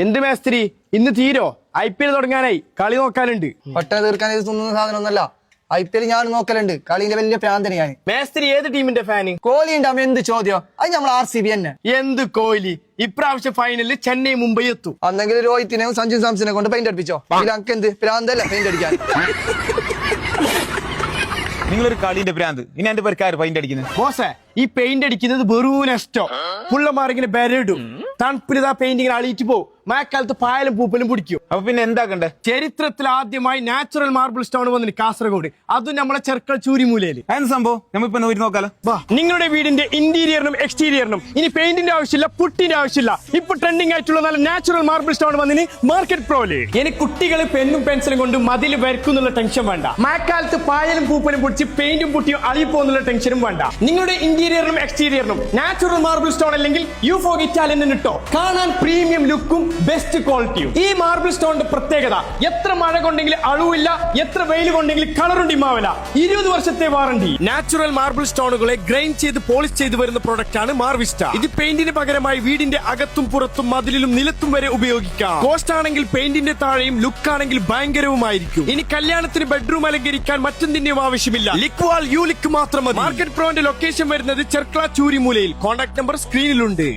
എന്ത് മേസ്ത്രി ഇന്ന് തീരോ IPL തുടങ്ങാനായി കളി നോക്കാനുണ്ട്. പെട്ടെന്ന് തീർക്കാൻ ഇത് തിന്നുന്ന സാധനമൊന്നല്ല. IPL ഞാൻ നോക്കലുണ്ട്. കളിന്റെ വലിയ പ്രാന്തന ഞാൻ. മേസ്ത്രി ഏത് ടീമിന്റെ ഫാന്? കോഹ്ലി ഉണ്ടാവും. എന്ത് ചോദ്യം? അത് നമ്മൾ RCB തന്നെ. എന്ത് കോഹ്ലി? ഇപ്രാവശ്യം ഫൈനലിൽ ചെന്നൈ മുംബൈ എത്തും. അന്നെങ്കിൽ രോഹിത്തിനെയും സഞ്ജു സാംസനെ കൊണ്ട് പെയിന്റ് അടിപ്പിച്ചോ. ഇതിലൊക്കെ എന്ത് പ്രാന്തല്ല പെയിന്റ് അടിക്കാൻ. നിങ്ങളൊരു കളിന്റെ ഭ്രാന്ത്. ഇനി എന്റെ പേർക്കാര് പെയിന്റ് അടിക്കുന്നത്? ബോസേ, ഈ പെയിന്റ് അടിക്കുന്നത് വെറും നഷ്ടോ. പുള്ളമാരിങ്ങനെ ബെരടും തണുപ്പിൽ ആ പെയിന്റിങ്ങനെ അളിയിട്ട് പോകും. മഴക്കാലത്ത് പായലും പൂപ്പലും പിടിക്കും. അപ്പൊ പിന്നെ എന്താക്കണ്ടേ? ചരിത്രത്തിൽ ആദ്യമായി നാച്ചുറൽ മാർബിൾ സ്റ്റോൺ വന്നിന് കാസർഗോഡ്. അതും നമ്മളെ ചെർക്കൾ ചൂരിമൂലയില്. എന്ത് സംഭവം? നമ്മിപ്പോ നോക്കി നോക്കാലോ. നിങ്ങളുടെ വീടിന്റെ ഇന്റീരിയറിനും എക്സ്റ്റീരിയറിനും ഇനി പെയിന്റിന്റെ ആവശ്യമില്ല, പുട്ടിന്റെ ആവശ്യമില്ല. ഇപ്പൊ ട്രെൻഡിംഗ് ആയിട്ടുള്ള നല്ല നാച്ചുറൽ മാർബിൾ സ്റ്റോൺ വന്നിന് മാർക്കറ്റ് പ്രോയില്. ഇനി കുട്ടികൾ പെന്നും പെൻസിലും കൊണ്ട് മതിൽ വരക്കുന്നുള്ള ടെൻഷൻ വേണ്ട. മഴക്കാലത്ത് പായലും പൂപ്പലും പിടിച്ച് പെയിന്റും പുട്ടിയും അളിപ്പോന്നുള്ള ടെൻഷനും വേണ്ട. നിങ്ങളുടെ ഇന്റീരിയറിനും എക്സ്റ്റീരിയറിനും നാച്ചുറൽ മാർബിൾ സ്റ്റോൺ അല്ലെങ്കിൽ യൂഫോഗ് ഇറ്റാലിയൻ ഇട്ടോ. കാണാൻ പ്രീമിയം ലുക്കും ബെസ്റ്റ് ക്വാളിറ്റിയും. ഈ മാർബിൾ സ്റ്റോണിന്റെ പ്രത്യേകത, എത്ര മഴ കൊണ്ടെങ്കിലും അളവില്ല, എത്ര വെയിൽ കൊണ്ടെങ്കിലും കളറും ഡിമാവില്ല. 20 വർഷത്തെ വാറണ്ടി. നാച്ചുറൽ മാർബിൾ സ്റ്റോണുകളെ ഗ്രൈൻഡ് ചെയ്ത് പോളിഷ് ചെയ്ത് വരുന്ന പ്രൊഡക്റ്റ് ആണ് മാർവിസ്റ്റ. ഇത് പെയിന്റിന് പകരമായി വീടിന്റെ അകത്തും പുറത്തും മതിലിലും നിലത്തും വരെ ഉപയോഗിക്കാം. കോസ്റ്റ് ആണെങ്കിൽ പെയിന്റിന്റെ താഴെയും, ലുക്ക് ആണെങ്കിൽ ഭയങ്കരവുമായിരിക്കും. ഇനി കല്യാണത്തിന് ബെഡ്റൂം അലങ്കരിക്കാൻ മറ്റെന്തിന്റെയും ആവശ്യമില്ല. ലിക്വാൾ യു ലിക്ക് മാത്രം മതി. മാർക്കറ്റ് പ്രോന്റെ ലൊക്കേഷൻ വരുന്നത് ചെർക്കള ചൂരിമൂലയിൽ. Contact number സ്ക്രീനിലുണ്ട്.